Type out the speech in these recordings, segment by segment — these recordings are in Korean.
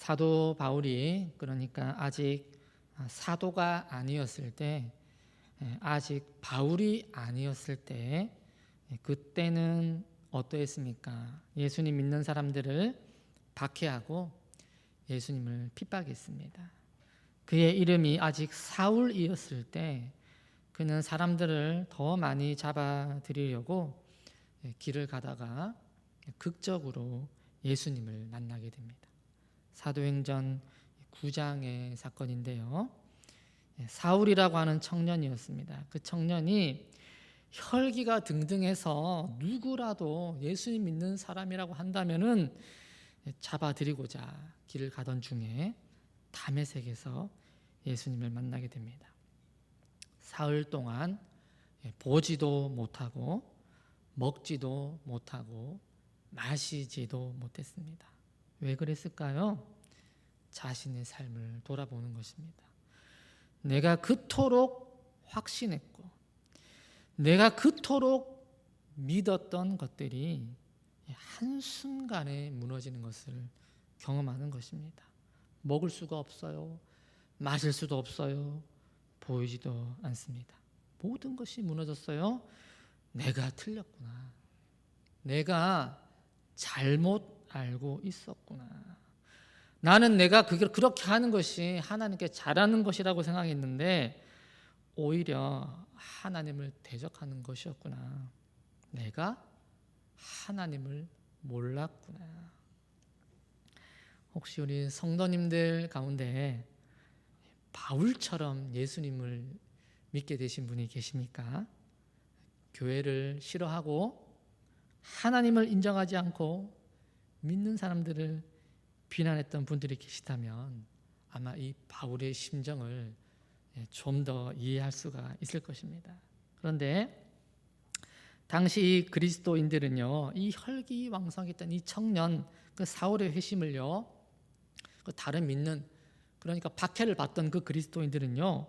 사도 바울이 그러니까 아직 사도가 아니었을 때, 아직 바울이 아니었을 때, 그때는 어떠했습니까? 예수님 믿는 사람들을 박해하고 예수님을 핍박했습니다. 그의 이름이 아직 사울이었을 때 그는 사람들을 더 많이 잡아들이려고 길을 가다가 극적으로 예수님을 만나게 됩니다. 사도행전 9장의 사건인데요. 사울이라고 하는 청년이었습니다. 그 청년이 혈기가 등등해서 누구라도 예수님 믿는 사람이라고 한다면은 잡아들이고자 길을 가던 중에 다메섹에서 예수님을 만나게 됩니다. 사흘 동안 보지도 못하고 먹지도 못하고 마시지도 못했습니다. 왜 그랬을까요? 자신의 삶을 돌아보는 것입니다. 내가 그토록 확신했고 내가 그토록 믿었던 것들이 한순간에 무너지는 것을 경험하는 것입니다. 먹을 수가 없어요. 마실 수도 없어요. 보이지도 않습니다. 모든 것이 무너졌어요. 내가 틀렸구나. 내가 잘못 알고 있었구나. 나는 내가 그렇게 하는 것이 하나님께 잘하는 것이라고 생각했는데 오히려 하나님을 대적하는 것이었구나. 내가 하나님을 몰랐구나. 혹시 우리 성도님들 가운데 바울처럼 예수님을 믿게 되신 분이 계십니까? 교회를 싫어하고 하나님을 인정하지 않고 믿는 사람들을 비난했던 분들이 계시다면 아마 이 바울의 심정을 좀 더 이해할 수가 있을 것입니다. 그런데 당시 그리스도인들은요, 이 혈기왕성했던 이 청년 그 사울의 회심을요, 그 다른 믿는 그러니까 박해를 받던 그 그리스도인들은요,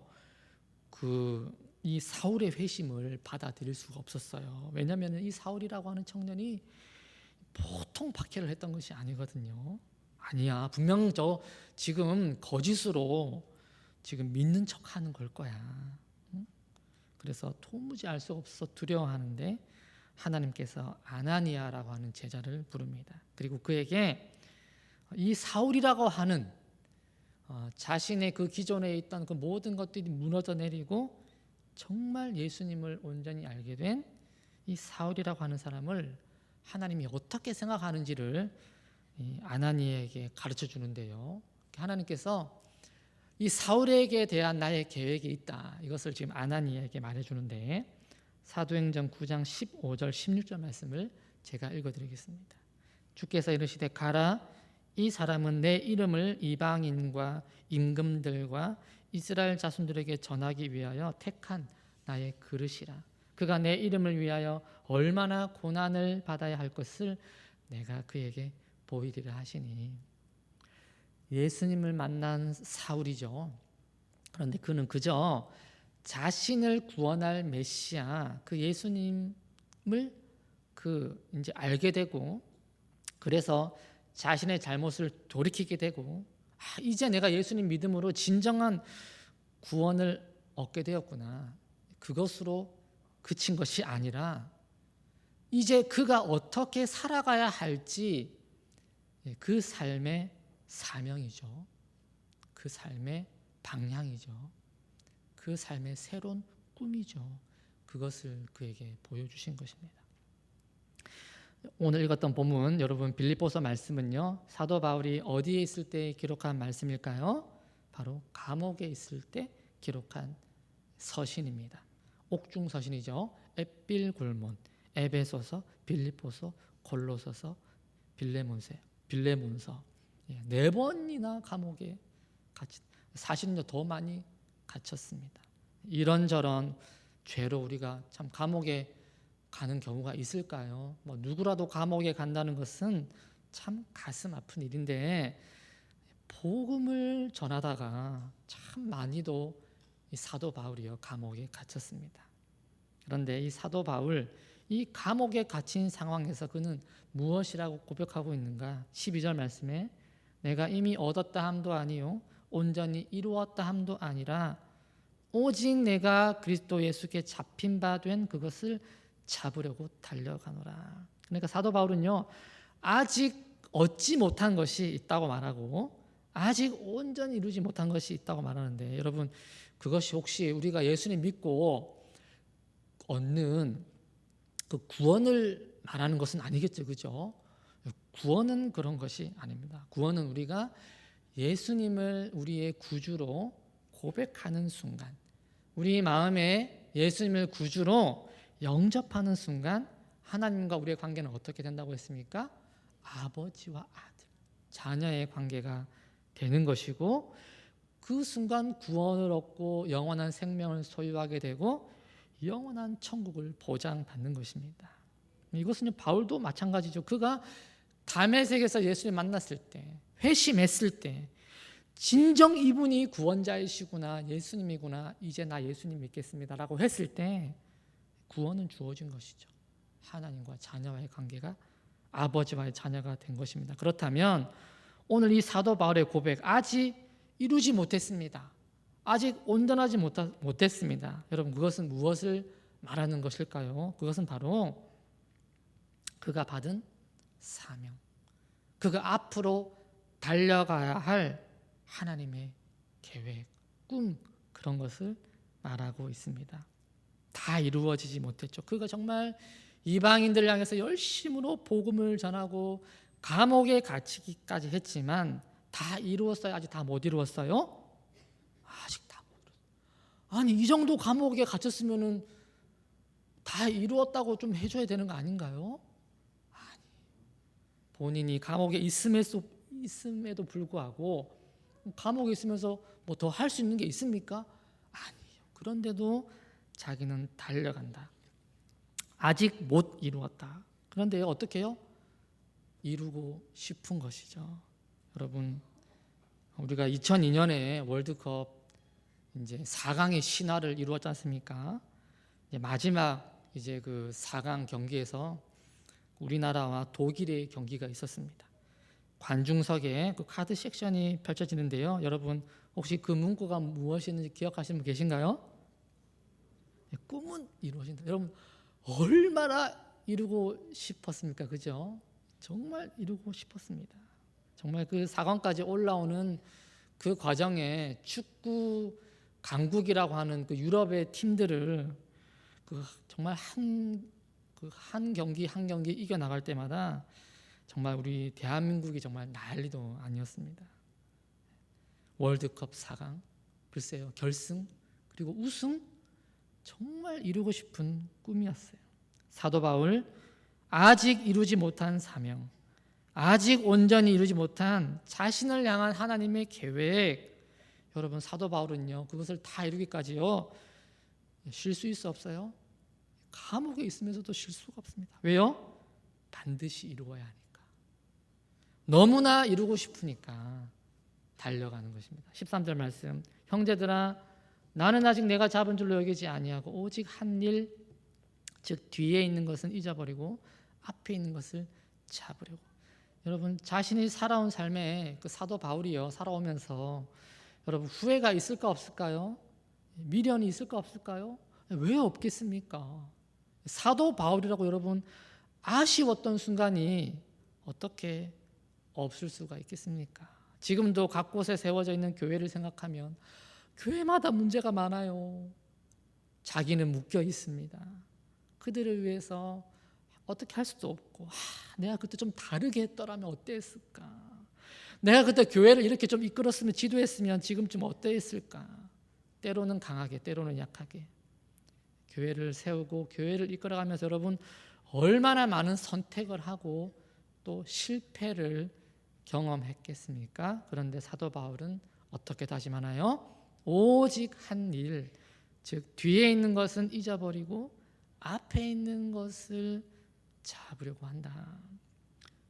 이 사울의 회심을 받아들일 수가 없었어요. 왜냐하면 이 사울이라고 하는 청년이 보통 박해를 했던 것이 아니거든요. 아니야, 분명 저 지금 거짓으로 지금 믿는 척하는 걸 거야. 그래서 도무지 알 수 없어 두려워하는데 하나님께서 아나니아라고 하는 제자를 부릅니다. 그리고 그에게 이 사울이라고 하는 자신의 그 기존에 있던 그 모든 것들이 무너져 내리고 정말 예수님을 온전히 알게 된 이 사울이라고 하는 사람을 하나님이 어떻게 생각하는지를 이 아나니에게 가르쳐 주는데요. 하나님께서 이 사울에게 대한 나의 계획이 있다. 이것을 지금 아나니에게 말해 주는데 사도행전 9장 15절 16절 말씀을 제가 읽어 드리겠습니다. 주께서 이르시되 가라, 이 사람은 내 이름을 이방인과 임금들과 이스라엘 자손들에게 전하기 위하여 택한 나의 그릇이라. 그가 내 이름을 위하여 얼마나 고난을 받아야 할 것을 내가 그에게 보이리라 하시니. 예수님을 만난 사울이죠. 그런데 그는 그저 자신을 구원할 메시아 그 예수님을 이제 알게 되고, 그래서 자신의 잘못을 돌이키게 되고, 이제 내가 예수님 믿음으로 진정한 구원을 얻게 되었구나. 그것으로 그친 것이 아니라 이제 그가 어떻게 살아가야 할지 그 삶의 사명이죠. 그 삶의 방향이죠. 그 삶의 새로운 꿈이죠. 그것을 그에게 보여주신 것입니다. 오늘 읽었던 본문, 여러분 빌립보서 말씀은요, 사도 바울이 어디에 있을 때 기록한 말씀일까요? 바로 감옥에 있을 때 기록한 서신입니다. 옥중 서신이죠. 에필골몬, 에베소서, 빌립보서, 골로서서, 빌레몬서 4번이나 감옥에 사실은 더 많이 갇혔습니다. 이런저런 죄로 우리가 참 감옥에 가는 경우가 있을까요? 누구라도 감옥에 간다는 것은 참 가슴 아픈 일인데 복음을 전하다가 참 많이도 이 사도 바울이요 감옥에 갇혔습니다. 그런데 이 사도 바울 이 감옥에 갇힌 상황에서 그는 무엇이라고 고백하고 있는가? 12절 말씀에 내가 이미 얻었다 함도 아니요 온전히 이루었다 함도 아니라 오직 내가 그리스도 예수께 잡힌 바 된 그것을 잡으려고 달려가노라. 그러니까 사도 바울은요, 아직 얻지 못한 것이 있다고 말하고 아직 온전히 이루지 못한 것이 있다고 말하는데, 여러분 그것이 혹시 우리가 예수님 믿고 얻는 그 구원을 말하는 것은 아니겠죠, 그죠? 구원은 그런 것이 아닙니다. 구원은 우리가 예수님을 우리의 구주로 고백하는 순간, 우리 마음에 예수님을 구주로 영접하는 순간 하나님과 우리의 관계는 어떻게 된다고 했습니까? 아버지와 아들, 자녀의 관계가 되는 것이고, 그 순간 구원을 얻고 영원한 생명을 소유하게 되고 영원한 천국을 보장받는 것입니다. 이것은 바울도 마찬가지죠. 그가 담에색에서 예수님 만났을 때, 회심했을 때 진정 이분이 구원자이시구나, 예수님이구나, 이제 나 예수님 믿겠습니다라고 했을 때 구원은 주어진 것이죠. 하나님과 자녀와의 관계가 아버지와의 자녀가 된 것입니다. 그렇다면 오늘 이 사도 바울의 고백, 아직 이루지 못했습니다, 아직 온전하지 못했습니다. 여러분 그것은 무엇을 말하는 것일까요? 그것은 바로 그가 받은 사명, 그가 앞으로 달려가야 할 하나님의 계획, 꿈, 그런 것을 말하고 있습니다. 다 이루어지지 못했죠. 그가 정말 이방인들을 향해서 열심으로 복음을 전하고 감옥에 갇히기까지 했지만 다 이루었어요? 아직 다 못 이루었어요? 아직 다 못 이루었어요. 아니 이 정도 감옥에 갇혔으면 다 이루었다고 좀 해줘야 되는 거 아닌가요? 아니, 본인이 감옥에 있음에도 불구하고 감옥에 있으면서 뭐 더 할 수 있는 게 있습니까? 아니에요. 그런데도 자기는 달려간다. 아직 못 이루었다. 그런데 어떻게 해요? 이루고 싶은 것이죠. 여러분 우리가 2002년에 월드컵 이제 4강의 신화를 이루었지 않습니까? 이제 마지막 이제 그 4강 경기에서 우리나라와 독일의 경기가 있었습니다. 관중석에 그 카드 섹션이 펼쳐지는데요. 여러분 혹시 그 문구가 무엇이었는지 기억하시는 분 계신가요? 꿈은 이루어진다. 여러분 얼마나 이루고 싶었습니까? 그죠? 정말 이루고 싶었습니다. 정말 그 4강까지 올라오는 그 과정에 축구 강국이라고 하는 그 유럽의 팀들을 그 정말 한 경기 한 경기 이겨 나갈 때마다 정말 우리 대한민국이 정말 난리도 아니었습니다. 월드컵 4강, 글쎄요, 결승, 그리고 우승, 정말 이루고 싶은 꿈이었어요. 사도 바울, 아직 이루지 못한 사명, 아직 온전히 이루지 못한 자신을 향한 하나님의 계획, 여러분 사도 바울은요 그것을 다 이루기까지요 쉴 수 있어 없어요? 감옥에 있으면서도 쉴 수가 없습니다. 왜요? 반드시 이루어야 하니까. 너무나 이루고 싶으니까 달려가는 것입니다. 13절 말씀, 형제들아 나는 아직 내가 잡은 줄로 여기지 아니하고 오직 한 일, 즉 뒤에 있는 것은 잊어버리고 앞에 있는 것을 잡으려고. 여러분 자신이 살아온 삶에 그 사도 바울이요 살아오면서 여러분 후회가 있을까 없을까요? 미련이 있을까 없을까요? 왜 없겠습니까? 사도 바울이라고 여러분 아쉬웠던 순간이 어떻게 없을 수가 있겠습니까? 지금도 각 곳에 세워져 있는 교회를 생각하면 교회마다 문제가 많아요. 자기는 묶여 있습니다. 그들을 위해서 어떻게 할 수도 없고, 내가 그때 좀 다르게 했더라면 어땠을까? 내가 그때 교회를 이렇게 좀 이끌었으면, 지도했으면 지금쯤 어땠을까? 때로는 강하게, 때로는 약하게 교회를 세우고 교회를 이끌어가면서 여러분 얼마나 많은 선택을 하고 또 실패를 경험했겠습니까? 그런데 사도 바울은 어떻게 다짐하나요? 오직 한 일, 즉 뒤에 있는 것은 잊어버리고 앞에 있는 것을 잡으려고 한다.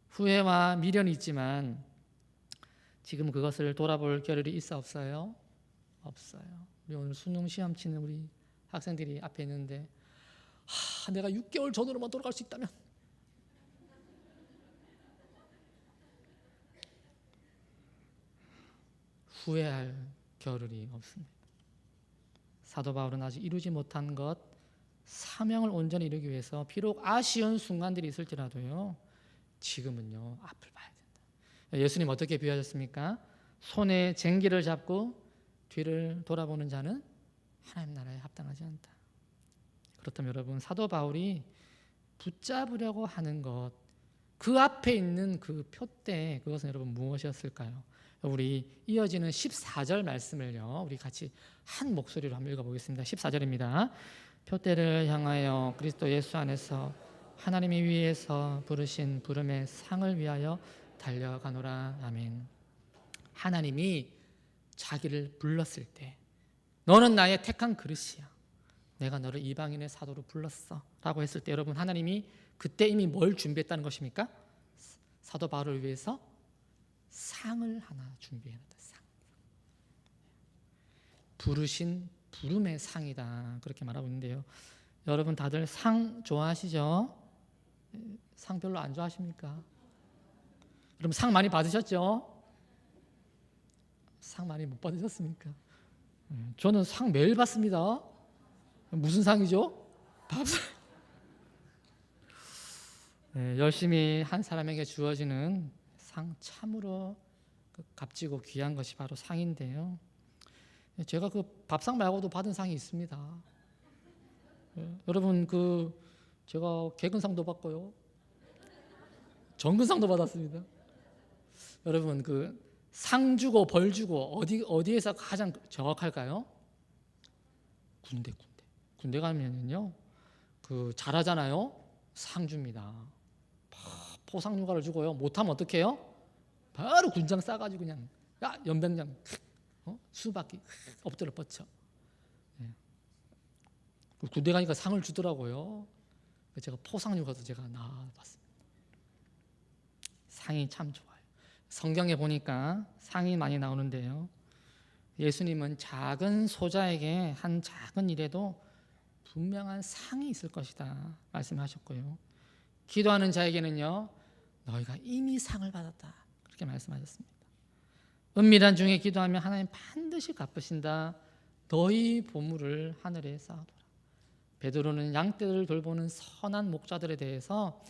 후회와 미련이 있지만 지금 그것을 돌아볼 겨를이 있어 없어요? 없어요. 우리 오늘 수능 시험 치는 우리 학생들이 앞에 있는데 내가 6개월 전으로만 돌아갈 수 있다면 후회할 겨를이 없습니다. 사도 바울은 아직 이루지 못한 것, 사명을 온전히 이루기 위해서 비록 아쉬운 순간들이 있을지라도요, 지금은요 앞을 봐야 된다. 예수님 어떻게 비유하셨습니까? 손에 쟁기를 잡고 뒤를 돌아보는 자는 하나님 나라에 합당하지 않다. 그렇다면 여러분, 사도 바울이 붙잡으려고 하는 것, 그 앞에 있는 그 표대, 그것은 여러분 무엇이었을까요? 우리 이어지는 14절 말씀을요, 우리 같이 한 목소리로 한번 읽어보겠습니다. 14절입니다. 표대를 향하여 그리스도 예수 안에서 하나님이 위에서 부르신 부름의 상을 위하여 달려가노라. 아멘. 하나님이 자기를 불렀을 때, 너는 나의 택한 그릇이야, 내가 너를 이방인의 사도로 불렀어 라고 했을 때, 여러분, 하나님이 그때 이미 뭘 준비했다는 것입니까? 사도 바울을 위해서 상을 하나 준비해놨다. 상. 부르신 부름의 상이다, 그렇게 말하고 있는데요, 여러분 다들 상 좋아하시죠? 상 별로 안 좋아하십니까? 여러분 상 많이 받으셨죠? 상 많이 못 받으셨습니까? 저는 상 매일 받습니다. 무슨 상이죠? 밥상. 열심히 한 사람에게 주어지는 상, 참으로 값지고 귀한 것이 바로 상인데요, 제가 그 밥상 말고도 받은 상이 있습니다. 여러분, 제가 개근상도 받고요, 정근상도 받았습니다. 여러분, 상 주고 벌 주고 어디에서 가장 정확할까요? 군대 가면은요, 잘하잖아요, 상 줍니다. 포상 휴가를 주고요, 못하면 어떻게 해요? 바로 군장 싸가지고 그냥, 야, 연병장, 수박이 엎드려 뻗쳐. 군대 가니까 상을 주더라고요. 제가 포상 휴가도 제가 나왔습니다. 상이 참 좋아요. 성경에 보니까 상이 많이 나오는데요, 예수님은 작은 소자에게 한 작은 일에도 분명한 상이 있을 것이다 말씀하셨고요, 기도하는 자에게는요, 너희가 이미 상을 받았다, 그렇게 말씀하셨습니다. 은밀한 중에 기도하면 하나님 반드시 갚으신다. 너희 보물을 하늘에 쌓아둬라. 베드로는 양떼를 돌보는 선한 목자들에 대해서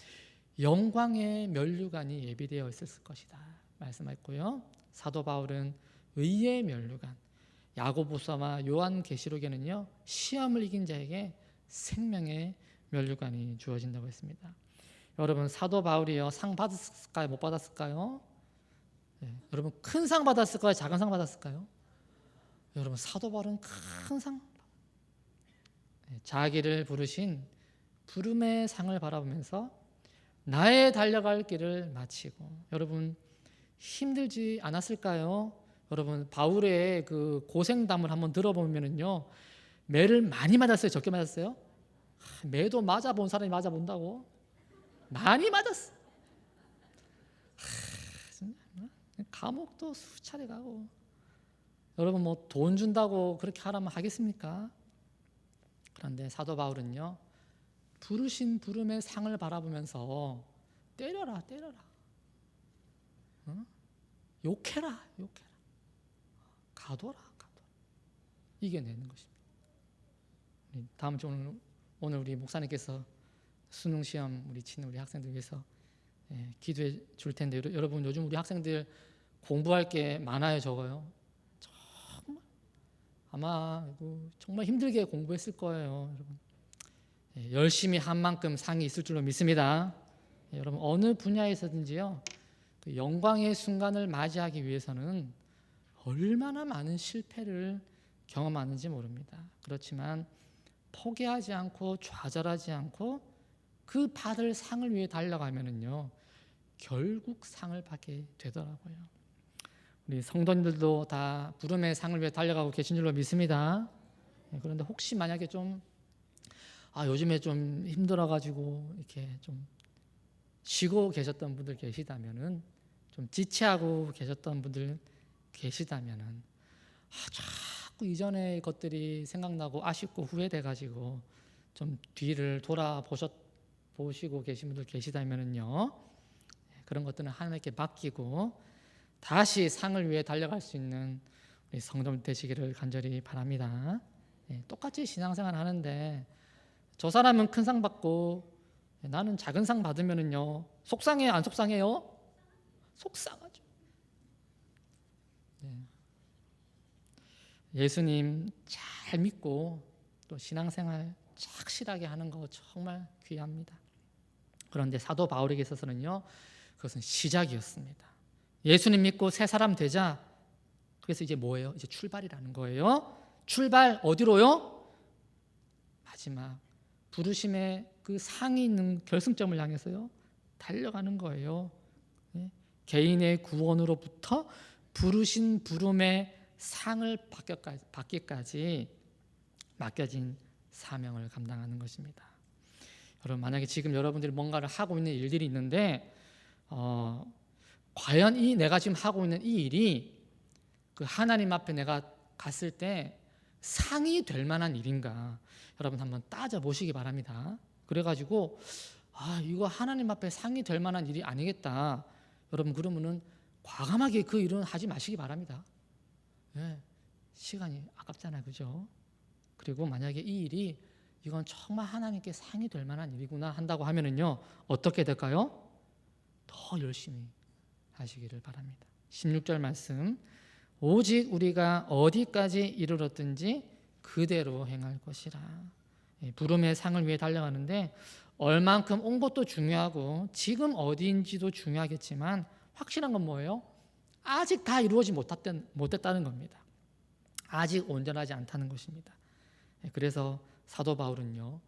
영광의 면류관이 예비되어 있었을 것이다 말씀했고요, 사도 바울은 의의 면류관, 야고보서와 요한계시록에는요, 시험을 이긴 자에게 생명의 면류관이 주어진다고 했습니다. 여러분, 사도 바울이요, 상 받았을까요? 못 받았을까요? 여러분, 큰 상 받았을까요? 작은 상 받았을까요? 여러분, 사도 바울은 큰 상, 자기를 부르신 부름의 상을 바라보면서 나의 달려갈 길을 마치고, 여러분 힘들지 않았을까요? 여러분, 바울의 그 고생담을 한번 들어보면은요, 매를 많이 맞았어요, 적게 맞았어요? 매도 맞아본 사람이 맞아본다고? 많이 맞았어. 감옥도 수차례 가고. 여러분, 뭐 돈 준다고 그렇게 하라면 하겠습니까? 그런데 사도 바울은요, 부르신 부름의 상을 바라보면서 때려라, 욕해라, 가둬라, 이겨내는 것입니다. 다음 주 오늘 우리 목사님께서 수능 시험 우리 치는 우리 학생들 위해서 기도해 줄 텐데, 여러분 요즘 우리 학생들 공부할 게 많아요, 적어요? 정말 아마 정말 힘들게 공부했을 거예요, 여러분. 열심히 한 만큼 상이 있을 줄로 믿습니다. 여러분, 어느 분야에서든지요, 그 영광의 순간을 맞이하기 위해서는 얼마나 많은 실패를 경험하는지 모릅니다. 그렇지만 포기하지 않고 좌절하지 않고 그 받을 상을 위해 달려가면은요, 결국 상을 받게 되더라고요. 우리 성도님들도 다 부름의 상을 위해 달려가고 계신 줄로 믿습니다. 그런데 혹시 만약에 요즘에 좀 힘들어가지고 이렇게 좀 쉬고 계셨던 분들 계시다면은, 좀 지체하고 계셨던 분들 계시다면은, 자꾸 이전의 것들이 생각나고 아쉽고 후회돼가지고 좀 뒤를 돌아보시고 계신 분들 계시다면은요, 그런 것들은 하나님께 맡기고 다시 상을 위해 달려갈 수 있는 우리 성도님 되시기를 간절히 바랍니다. 똑같이 신앙생활 하는데 저 사람은 큰 상 받고 나는 작은 상 받으면은요 속상해요, 안 속상해요? 속상하죠. 예수님 잘 믿고 또 신앙생활 착실하게 하는 거 정말 귀합니다. 그런데 사도 바울에게 있어서는요 그것은 시작이었습니다. 예수님 믿고 새 사람 되자, 그래서 이제 뭐예요? 이제 출발이라는 거예요. 출발 어디로요? 마지막 부르심의 그 상이 있는 결승점을 향해서요 달려가는 거예요. 개인의 구원으로부터 부르신 부름의 상을 받기까지 맡겨진 사명을 감당하는 것입니다. 여러분, 만약에 지금 여러분들이 뭔가를 하고 있는 일들이 있는데 과연 이 내가 지금 하고 있는 이 일이 그 하나님 앞에 내가 갔을 때 상이 될 만한 일인가, 여러분 한번 따져보시기 바랍니다. 그래가지고 이거 하나님 앞에 상이 될 만한 일이 아니겠다, 여러분 그러면은 과감하게 그 일은 하지 마시기 바랍니다. 시간이 아깝잖아요, 그죠? 그리고 만약에 이 일이 이건 정말 하나님께 상이 될 만한 일이구나 한다고 하면은요 어떻게 될까요? 더 열심히 하시기를 바랍니다. 16절 말씀, 오직 우리가 어디까지 이르렀든지 그대로 행할 것이라. 부름의 상을 위해 달려가는데 얼만큼 온 것도 중요하고 지금 어디인지도 중요하겠지만 확실한 건 뭐예요? 아직 다 이루어지지 못했다는 겁니다. 아직 온전하지 않다는 것입니다. 그래서 사도 바울은요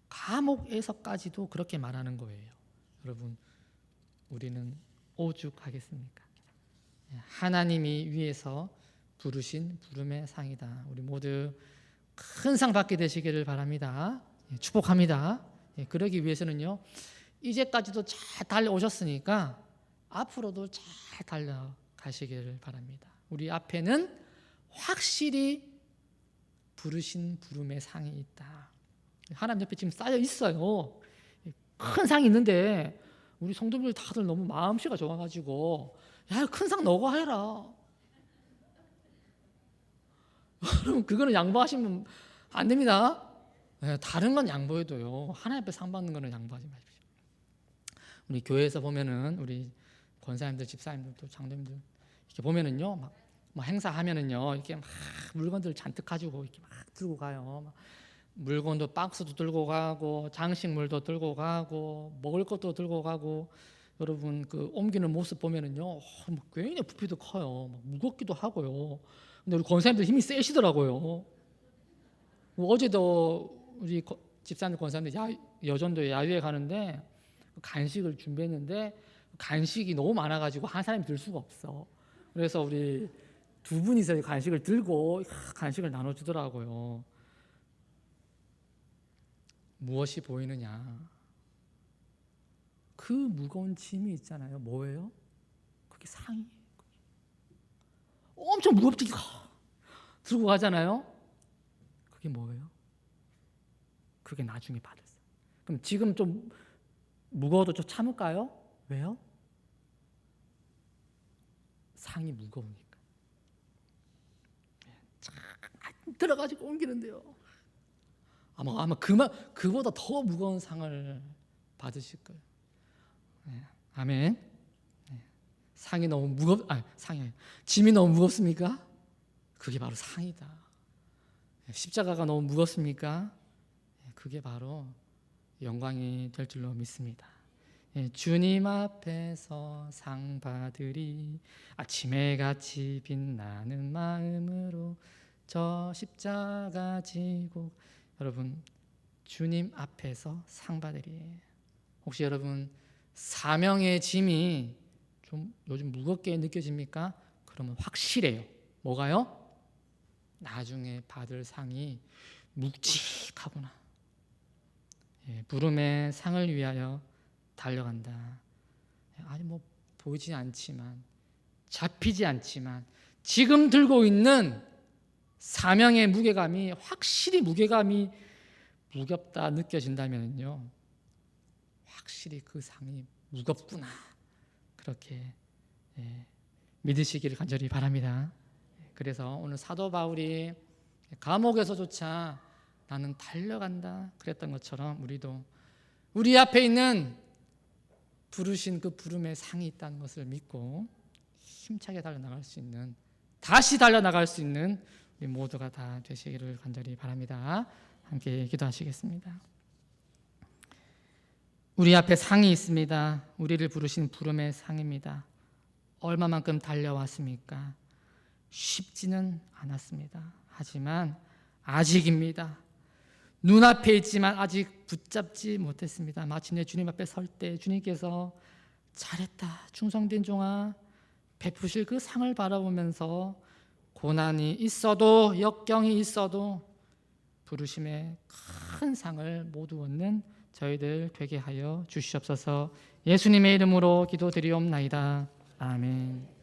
감옥에서까지도 그렇게 말하는 거예요. 여러분, 우리는 오죽하겠습니까? 하나님이 위에서 부르신 부름의 상이다. 우리 모두 큰 상 받게 되시기를 바랍니다. 축복합니다. 그러기 위해서는요 이제까지도 잘 달려오셨으니까 앞으로도 잘 달려가시기를 바랍니다. 우리 앞에는 확실히 부르신 부름의 상이 있다. 하나님 옆에 지금 쌓여 있어요. 큰 상이 있는데 우리 성도들 다들 너무 마음씨가 좋아가지고 야, 큰 상 너가 해라. 여러분, 그거는 양보하시면 안 됩니다. 다른 건 양보해도요 하나님 앞에 상 받는 거는 양보하지 마십시오. 우리 교회에서 보면은 우리 권사님들, 집사님들, 또 장로님들 이렇게 보면은요 막 행사하면은요 이렇게 막 물건들 잔뜩 가지고 이렇게 막 들고 가요. 막 물건도 박스도 들고 가고 장식물도 들고 가고 먹을 것도 들고 가고, 여러분 그 옮기는 모습 보면은요 굉장히 부피도 커요. 막 무겁기도 하고요. 근데 우리 권사님들 힘이 세시더라고요. 어제도 우리 집사님 권사님들 여전도 야유회 가는데 간식을 준비했는데 간식이 너무 많아가지고 한 사람이 들 수가 없어. 그래서 우리 두 분이서 간식을 들고 간식을 나눠주더라고요. 무엇이 보이느냐? 그 무거운 짐이 있잖아요. 뭐예요? 그게 상이에요. 엄청 무겁게 들고 가잖아요. 그게 뭐예요? 그게 나중에 받을 상. 그럼 지금 좀 무거워도 좀 참을까요? 왜요? 상이 무거우니까. 들어가지고 옮기는데요. 아마 그보다 더 무거운 상을 받으실 거예요. 아멘. 상이 너무 짐이 너무 무겁습니까? 그게 바로 상이다. 십자가가 너무 무겁습니까? 그게 바로 영광이 될 줄로 믿습니다. 주님 앞에서 상 받으리, 아침에 같이 빛나는 마음으로 저 십자가 지고. 여러분, 주님 앞에서 상 받으리. 혹시 여러분 사명의 짐이 좀 요즘 무겁게 느껴집니까? 그러면 확실해요. 뭐가요? 나중에 받을 상이 묵직하구나. 부름의 상을 위하여 달려간다. 아니 뭐 보이지 않지만, 잡히지 않지만 지금 들고 있는 사명의 무게감이 확실히 무겁다 느껴진다면요 확실히 그 상이 무겁구나, 그렇게 믿으시기를 간절히 바랍니다. 그래서 오늘 사도 바울이 감옥에서조차 나는 달려간다 그랬던 것처럼 우리도 우리 앞에 있는 부르신 그 부름의 상이 있다는 것을 믿고 힘차게 달려나갈 수 있는, 다시 달려나갈 수 있는 우리 모두가 다 되시기를 간절히 바랍니다. 함께 기도하시겠습니다. 우리 앞에 상이 있습니다. 우리를 부르신 부름의 상입니다. 얼마만큼 달려왔습니까? 쉽지는 않았습니다. 하지만 아직입니다. 눈앞에 있지만 아직 붙잡지 못했습니다. 마침내 주님 앞에 설 때 주님께서 잘했다 충성된 종아 베푸실 그 상을 바라보면서 고난이 있어도 역경이 있어도 부르심의 큰 상을 모두 얻는 저희들 되게 하여 주시옵소서. 예수님의 이름으로 기도드리옵나이다. 아멘.